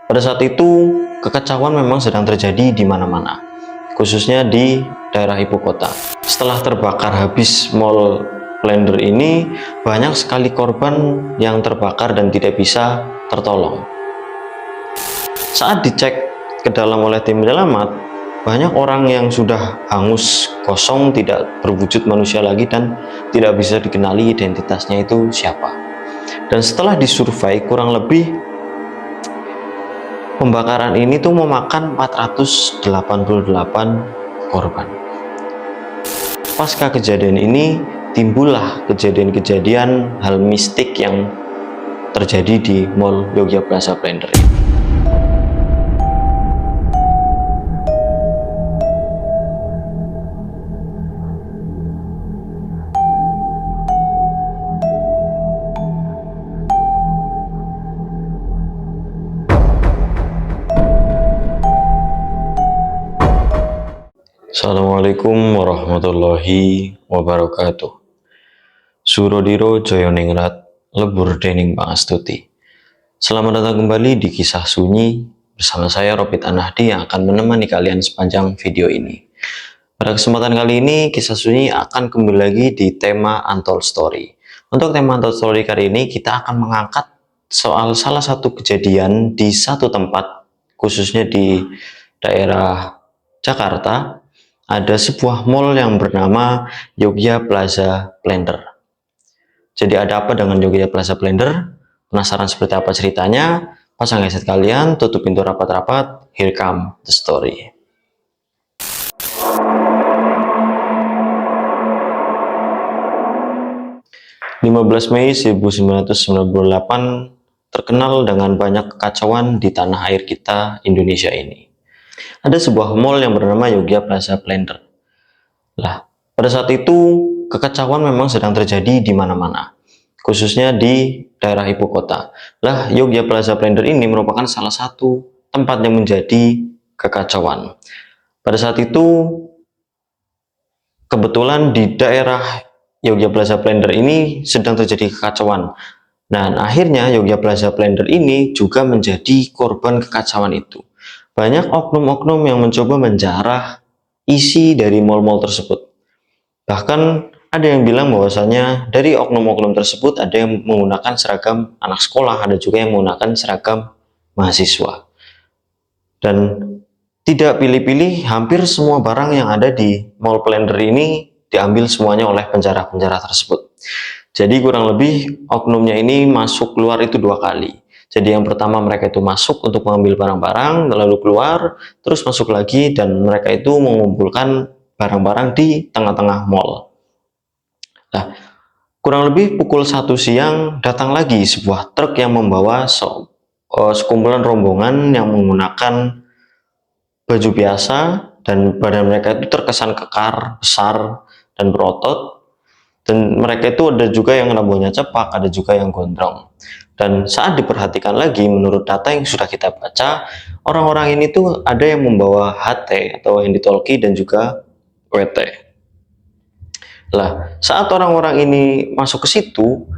Pada saat itu, kekacauan memang sedang terjadi di mana-mana, khususnya di daerah ibu kota. Setelah terbakar habis Mall Blender ini, banyak sekali korban yang terbakar dan tidak bisa tertolong. Saat dicek ke dalam oleh tim penyelamat, banyak orang yang sudah hangus, kosong, tidak berwujud manusia lagi dan tidak bisa dikenali identitasnya itu siapa. Dan setelah disurvei, kurang lebih pembakaran ini tuh memakan 488 korban. Pasca kejadian ini, timbullah kejadian-kejadian hal mistik yang terjadi di Mall Yogya Plaza Blender ini. Assalamualaikum warahmatullahi wabarakatuh. Surodiro Joyoningrat, lebur dening pangastuti. Selamat datang kembali di Kisah Sunyi bersama saya Robit Anahdi yang akan menemani kalian sepanjang video ini. Pada kesempatan kali ini, Kisah Sunyi akan kembali lagi di tema Untold Story. Untuk tema Untold Story kali ini, kita akan mengangkat soal salah satu kejadian di satu tempat, khususnya di daerah Jakarta. Ada sebuah mall yang bernama Yogya Plaza Blender. Jadi ada apa dengan Yogya Plaza Blender? Penasaran seperti apa ceritanya? Pasang headset kalian, tutup pintu rapat-rapat. Here come the story. Mei 1998 terkenal dengan banyak kekacauan di tanah air kita, Indonesia ini. Ada sebuah mall yang bernama Yogya Plaza Blender. Lah, pada saat itu kekacauan memang sedang terjadi di mana-mana, khususnya di daerah ibu kota. Lah, Yogya Plaza Blender ini merupakan salah satu tempat yang menjadi kekacauan. Pada saat itu, kebetulan di daerah Yogya Plaza Blender ini sedang terjadi kekacauan. Dan akhirnya Yogya Plaza Blender ini juga menjadi korban kekacauan itu. Banyak oknum-oknum yang mencoba menjarah isi dari mal-mal tersebut. Bahkan ada yang bilang bahwasanya dari oknum-oknum tersebut ada yang menggunakan seragam anak sekolah, ada juga yang menggunakan seragam mahasiswa. Dan tidak pilih-pilih, hampir semua barang yang ada di Mall Blender ini diambil semuanya oleh penjara-penjara tersebut. Jadi kurang lebih oknumnya ini masuk keluar itu 2 kali. Jadi yang pertama mereka itu masuk untuk mengambil barang-barang, lalu keluar, terus masuk lagi, dan mereka itu mengumpulkan barang-barang di tengah-tengah mall. Nah, kurang lebih pukul 1 siang datang lagi sebuah truk yang membawa sekumpulan rombongan yang menggunakan baju biasa, dan badan mereka itu terkesan kekar, besar, dan berotot. Dan mereka itu ada juga yang rambutnya cepak, ada juga yang gondrong. Dan saat diperhatikan lagi, menurut data yang sudah kita baca, orang-orang ini tuh ada yang membawa HT atau handy-talkie dan juga WT. Lah, saat orang-orang ini masuk ke situ,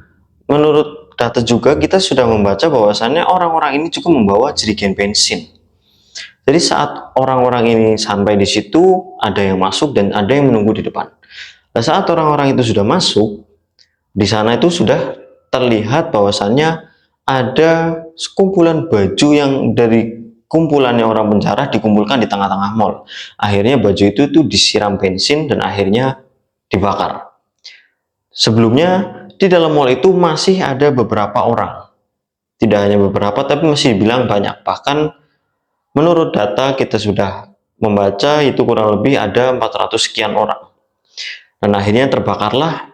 menurut data juga kita sudah membaca bahwasannya orang-orang ini juga membawa jerigen bensin. Jadi saat orang-orang ini sampai di situ, ada yang masuk dan ada yang menunggu di depan. Nah, saat orang-orang itu sudah masuk, di sana itu sudah terlihat bahwasannya ada sekumpulan baju yang dari kumpulannya orang penjara dikumpulkan di tengah-tengah mall. Akhirnya baju itu disiram bensin dan akhirnya dibakar. Sebelumnya di dalam mall itu masih ada beberapa orang. Tidak hanya beberapa, tapi masih dibilang banyak. Bahkan menurut data kita sudah membaca itu kurang lebih ada 400 sekian orang. Dan akhirnya terbakarlah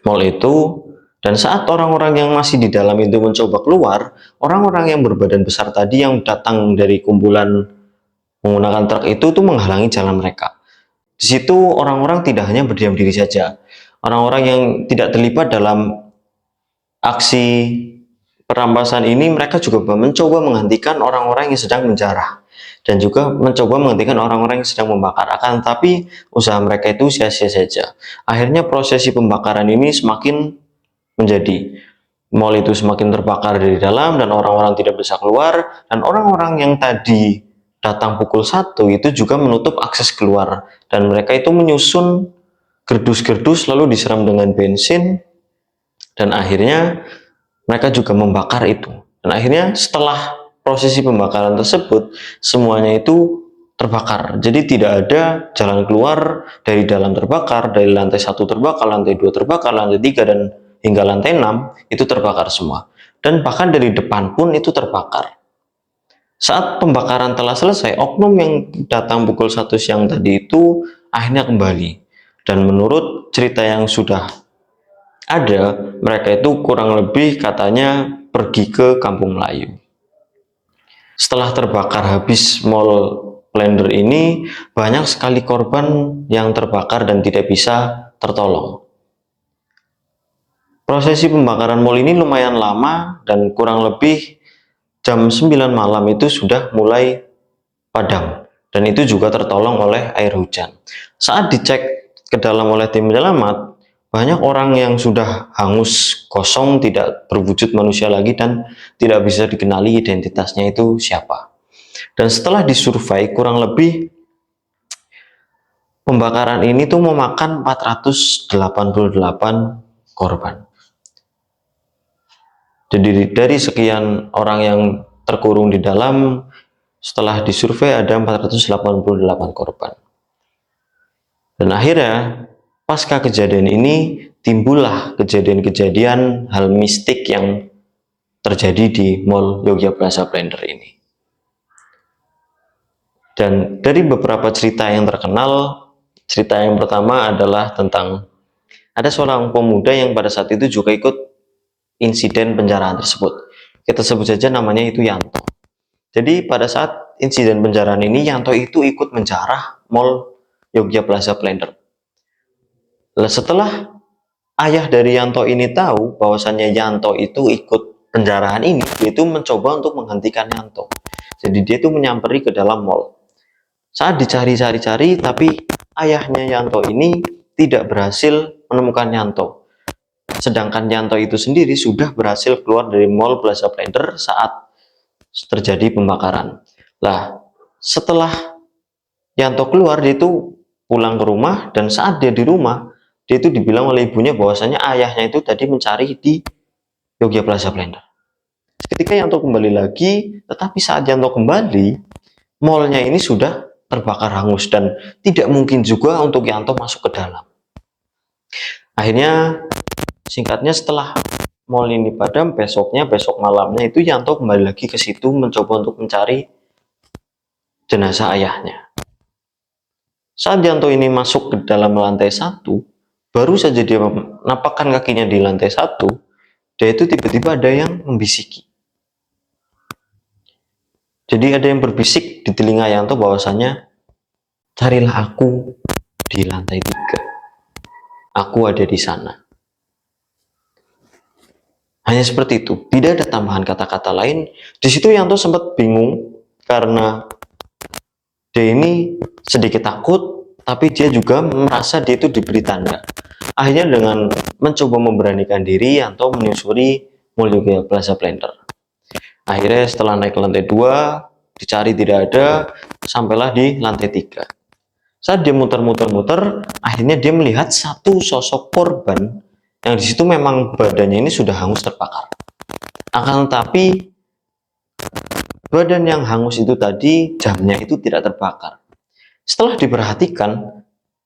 mall itu. Dan saat orang-orang yang masih di dalam itu mencoba keluar, orang-orang yang berbadan besar tadi yang datang dari kumpulan menggunakan truk itu tuh menghalangi jalan mereka. Di situ orang-orang tidak hanya berdiam diri saja. Orang-orang yang tidak terlibat dalam aksi perampasan ini, mereka juga mencoba menghentikan orang-orang yang sedang menjarah. Dan juga mencoba menghentikan orang-orang yang sedang membakar. Akan tetapi usaha mereka itu sia-sia saja. Akhirnya prosesi pembakaran ini semakin menjadi. Mall itu semakin terbakar dari dalam dan orang-orang tidak bisa keluar, dan orang-orang yang tadi datang pukul 1 itu juga menutup akses keluar, dan mereka itu menyusun gerdus-gerdus lalu disiram dengan bensin, dan akhirnya mereka juga membakar itu. Dan akhirnya setelah prosesi pembakaran tersebut, semuanya itu terbakar. Jadi tidak ada jalan keluar, dari dalam terbakar, dari lantai 1 terbakar, lantai 2 terbakar, lantai 3 dan hingga lantai 6 itu terbakar semua. Dan bahkan dari depan pun itu terbakar. Saat pembakaran telah selesai, oknum yang datang pukul 1 siang tadi itu akhirnya kembali. Dan menurut cerita yang sudah ada, mereka itu kurang lebih katanya pergi ke Kampung Melayu. Setelah terbakar habis Mall Splendor ini, banyak sekali korban yang terbakar dan tidak bisa tertolong. Prosesi pembakaran mall ini lumayan lama dan kurang lebih jam 9 malam itu sudah mulai padam, dan itu juga tertolong oleh air hujan. Saat dicek ke dalam oleh tim penyelamat, banyak orang yang sudah hangus, kosong, tidak berwujud manusia lagi dan tidak bisa dikenali identitasnya itu siapa. Dan setelah disurvei, kurang lebih pembakaran ini tuh memakan 488 korban. Jadi dari sekian orang yang terkurung di dalam, setelah disurvei ada 488 korban. Dan akhirnya pasca kejadian ini timbullah kejadian-kejadian hal mistik yang terjadi di Mall Yogya Plaza Splendor ini. Dan dari beberapa cerita yang terkenal, cerita yang pertama adalah tentang ada seorang pemuda yang pada saat itu juga ikut insiden penjarahan tersebut. Kita sebut saja namanya itu Yanto. Jadi pada saat insiden penjarahan ini, Yanto itu ikut menjarah Mall Yogya Plaza Splendor. Setelah ayah dari Yanto ini tahu bahwasannya Yanto itu ikut penjarahan ini, dia itu mencoba untuk menghentikan Yanto. Jadi dia itu menyamperi ke dalam mall. Saat dicari-cari, tapi ayahnya Yanto ini tidak berhasil menemukan Yanto. Sedangkan Yanto itu sendiri sudah berhasil keluar dari Mall Plaza Splendor saat terjadi pembakaran. Lah, setelah Yanto keluar, dia itu pulang ke rumah, dan saat dia di rumah, dia itu dibilang oleh ibunya bahwasanya ayahnya itu tadi mencari di Yogya Plaza Splendor. Ketika Yanto kembali lagi, tetapi saat Yanto kembali, mallnya ini sudah terbakar hangus dan tidak mungkin juga untuk Yanto masuk ke dalam. Akhirnya, singkatnya setelah mall ini padam, besok malamnya itu Yanto kembali lagi ke situ mencoba untuk mencari jenazah ayahnya. Saat Yanto ini masuk ke dalam lantai 1, baru saja dia menapakkan kakinya di lantai 1, dia itu tiba-tiba ada yang membisiki. Jadi ada yang berbisik di telinga Yanto bahwasanya, carilah aku di lantai 3. Aku ada di sana. Hanya seperti itu, tidak ada tambahan kata-kata lain. Di situ Yanto sempat bingung karena dia ini sedikit takut, tapi dia juga merasa dia itu diberi tanda. Akhirnya dengan mencoba memberanikan diri, Yanto menyusuri Mall Yogya Plaza Splendor. Akhirnya setelah naik ke lantai 2, dicari tidak ada, sampailah di lantai 3. Saat dia muter-muter, akhirnya dia melihat satu sosok korban yang di situ memang badannya ini sudah hangus terbakar. Akan tetapi badan yang hangus itu tadi, jamnya itu tidak terbakar. Setelah diperhatikan,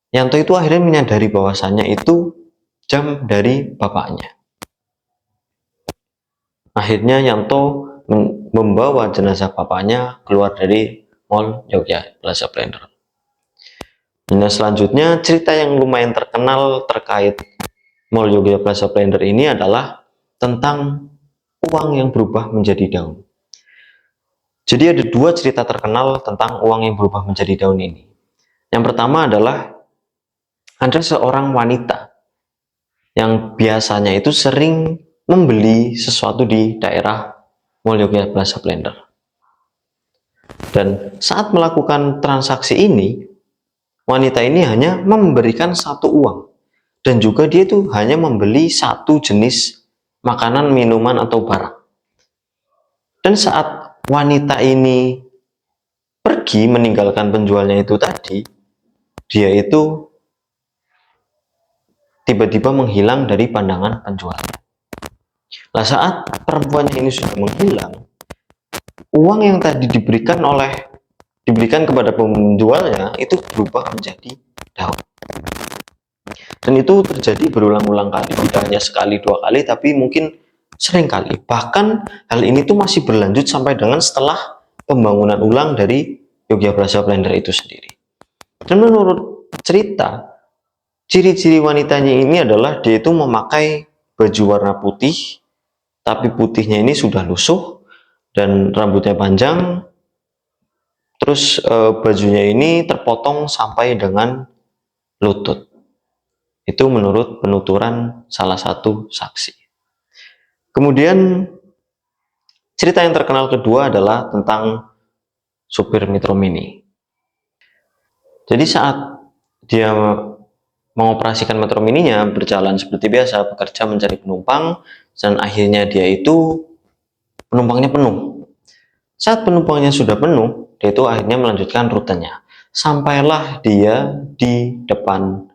Yanto itu akhirnya menyadari bahwasannya itu jam dari bapaknya. Akhirnya Yanto membawa jenazah bapaknya keluar dari Mall Yogya Plaza Splendor. Dan selanjutnya, cerita yang lumayan terkenal terkait Mall Yogya Plaza Splendor ini adalah tentang uang yang berubah menjadi daun. Jadi ada dua cerita terkenal tentang uang yang berubah menjadi daun ini. Yang pertama adalah ada seorang wanita yang biasanya itu sering membeli sesuatu di daerah Mall Yogya Plaza Splendor. Dan saat melakukan transaksi ini, wanita ini hanya memberikan satu uang. Dan juga dia itu hanya membeli satu jenis makanan, minuman, atau barang. Dan saat wanita ini pergi meninggalkan penjualnya itu tadi, dia itu tiba-tiba menghilang dari pandangan penjualnya. Nah, saat perempuannya ini sudah menghilang, uang yang tadi diberikan kepada penjualnya itu berubah menjadi daun. Dan itu terjadi berulang-ulang kali, tidak hanya sekali dua kali, tapi mungkin sering kali. Bahkan hal ini tuh masih berlanjut sampai dengan setelah pembangunan ulang dari Yogyakarta Splendor itu sendiri. Dan menurut cerita, ciri-ciri wanitanya ini adalah dia itu memakai baju warna putih, tapi putihnya ini sudah lusuh dan rambutnya panjang. Terus bajunya ini terpotong sampai dengan lutut. Itu menurut penuturan salah satu saksi. Kemudian cerita yang terkenal kedua adalah tentang supir Metro Mini. Jadi saat dia mengoperasikan Metro Mininya, berjalan seperti biasa, bekerja mencari penumpang, dan akhirnya dia itu penumpangnya penuh. Saat penumpangnya sudah penuh, dia itu akhirnya melanjutkan rutenya. Sampailah dia di depan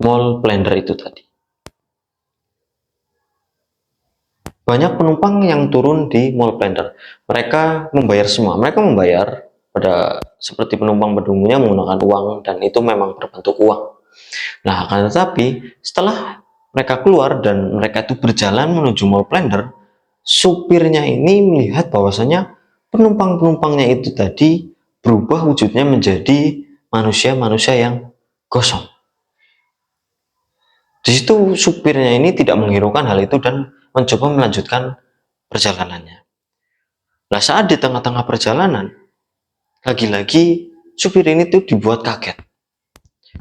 Mall Splendor itu tadi. Banyak penumpang yang turun di Mall Splendor. Mereka membayar semua. Mereka membayar pada seperti penumpang pada umumnya menggunakan uang, dan itu memang berbentuk uang. Nah, akan tetapi setelah mereka keluar dan mereka itu berjalan menuju Mall Splendor, supirnya ini melihat bahwasanya penumpang-penumpangnya itu tadi berubah wujudnya menjadi manusia-manusia yang gosong. Di situ supirnya ini tidak menghiraukan hal itu dan mencoba melanjutkan perjalanannya. Nah, saat di tengah-tengah perjalanan, lagi-lagi supir ini tuh dibuat kaget.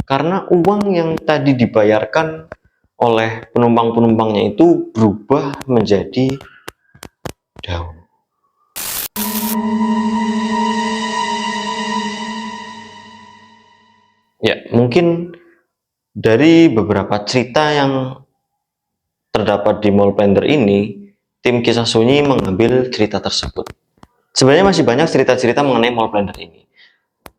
Karena uang yang tadi dibayarkan oleh penumpang-penumpangnya itu berubah menjadi daun. Ya, mungkin dari beberapa cerita yang terdapat di Mall Splendor ini, tim Kisah Sunyi mengambil cerita tersebut. Sebenarnya masih banyak cerita-cerita mengenai Mall Splendor ini.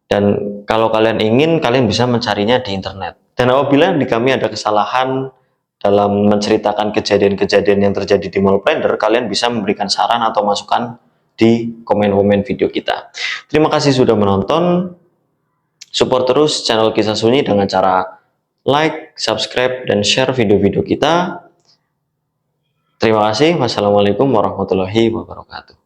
Dan kalau kalian ingin, kalian bisa mencarinya di internet. Dan apabila di kami ada kesalahan dalam menceritakan kejadian-kejadian yang terjadi di Mall Splendor, kalian bisa memberikan saran atau masukan di komen-komen video kita. Terima kasih sudah menonton. Support terus channel Kisah Sunyi dengan cara like, subscribe, dan share video-video kita. Terima kasih. Wassalamualaikum warahmatullahi wabarakatuh.